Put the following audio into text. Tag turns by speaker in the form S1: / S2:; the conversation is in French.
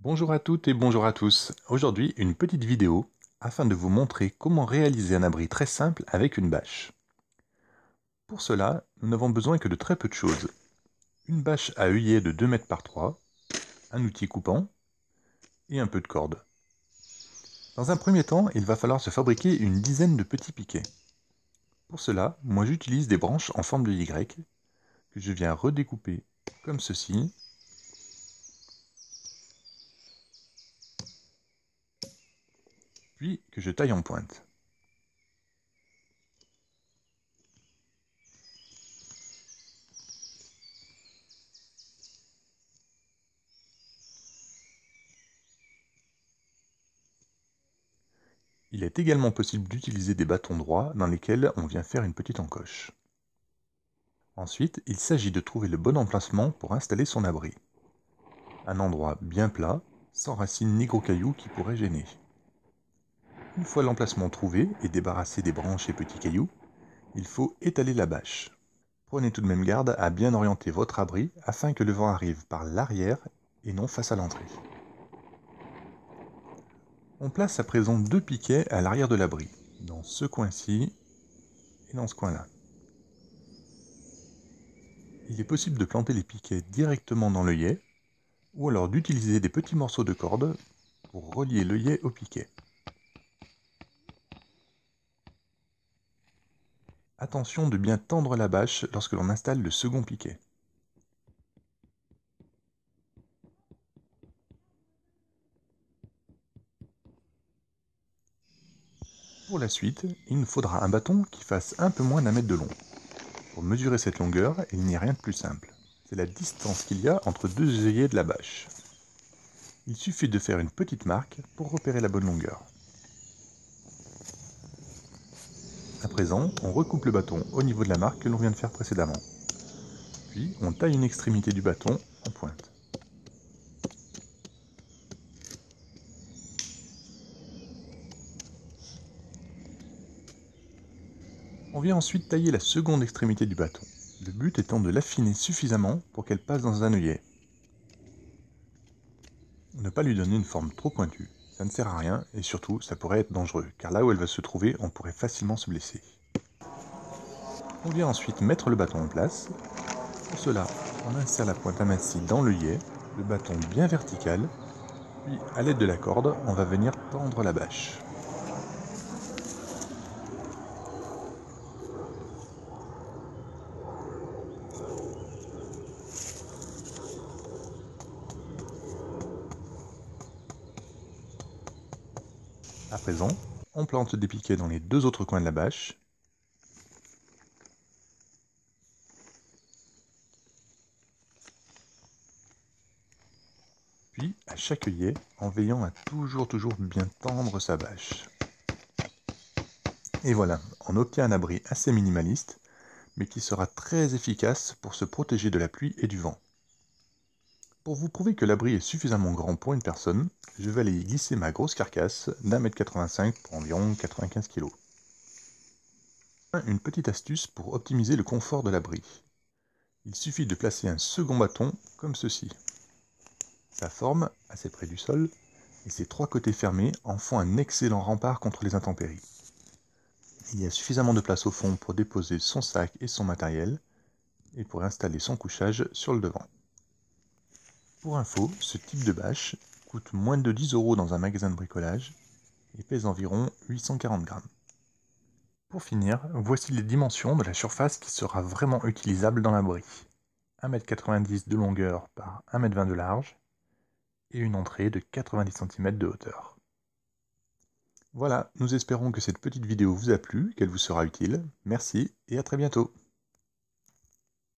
S1: Bonjour à toutes et bonjour à tous. Aujourd'hui, une petite vidéo afin de vous montrer comment réaliser un abri très simple avec une bâche. Pour cela, nous n'avons besoin que de très peu de choses. Une bâche à œillet de 2 mètres par 3, un outil coupant et un peu de corde. Dans un premier temps, il va falloir se fabriquer une dizaine de petits piquets. Pour cela, moi j'utilise des branches en forme de Y que je viens redécouper comme ceci, puis que je taille en pointe. Il est également possible d'utiliser des bâtons droits dans lesquels on vient faire une petite encoche. Ensuite, il s'agit de trouver le bon emplacement pour installer son abri. Un endroit bien plat, sans racines ni gros cailloux qui pourraient gêner. Une fois l'emplacement trouvé et débarrassé des branches et petits cailloux, il faut étaler la bâche. Prenez tout de même garde à bien orienter votre abri afin que le vent arrive par l'arrière et non face à l'entrée. On place à présent deux piquets à l'arrière de l'abri, dans ce coin-ci et dans ce coin-là. Il est possible de planter les piquets directement dans l'œillet, ou alors d'utiliser des petits morceaux de corde pour relier l'œillet au piquet. Attention de bien tendre la bâche lorsque l'on installe le second piquet. Pour la suite, il nous faudra un bâton qui fasse un peu moins d'1 mètre de long. Pour mesurer cette longueur, il n'y a rien de plus simple. C'est la distance qu'il y a entre deux œillets de la bâche. Il suffit de faire une petite marque pour repérer la bonne longueur. À présent, on recoupe le bâton au niveau de la marque que l'on vient de faire précédemment. Puis, on taille une extrémité du bâton en pointe. On vient ensuite tailler la seconde extrémité du bâton, le but étant de l'affiner suffisamment pour qu'elle passe dans un œillet. Ne pas lui donner une forme trop pointue, ça ne sert à rien et surtout ça pourrait être dangereux, car là où elle va se trouver, on pourrait facilement se blesser. On vient ensuite mettre le bâton en place. Pour cela, on insère la pointe amincie dans l'œillet, le bâton bien vertical, puis à l'aide de la corde, on va venir tendre la bâche. À présent, on plante des piquets dans les deux autres coins de la bâche. Puis à chaque œillet, en veillant à toujours bien tendre sa bâche. Et voilà, on obtient un abri assez minimaliste, mais qui sera très efficace pour se protéger de la pluie et du vent. Pour vous prouver que l'abri est suffisamment grand pour une personne, je vais aller y glisser ma grosse carcasse d'1,85 m pour environ 95 kg. Une petite astuce pour optimiser le confort de l'abri. Il suffit de placer un second bâton comme ceci. Sa forme, assez près du sol, et ses trois côtés fermés en font un excellent rempart contre les intempéries. Il y a suffisamment de place au fond pour déposer son sac et son matériel, et pour installer son couchage sur le devant. Pour info, ce type de bâche coûte moins de 10 € dans un magasin de bricolage et pèse environ 840 grammes. Pour finir, voici les dimensions de la surface qui sera vraiment utilisable dans l'abri. 1,90 m de longueur par 1,20 m de large et une entrée de 90 cm de hauteur. Voilà, nous espérons que cette petite vidéo vous a plu, qu'elle vous sera utile. Merci et à très bientôt.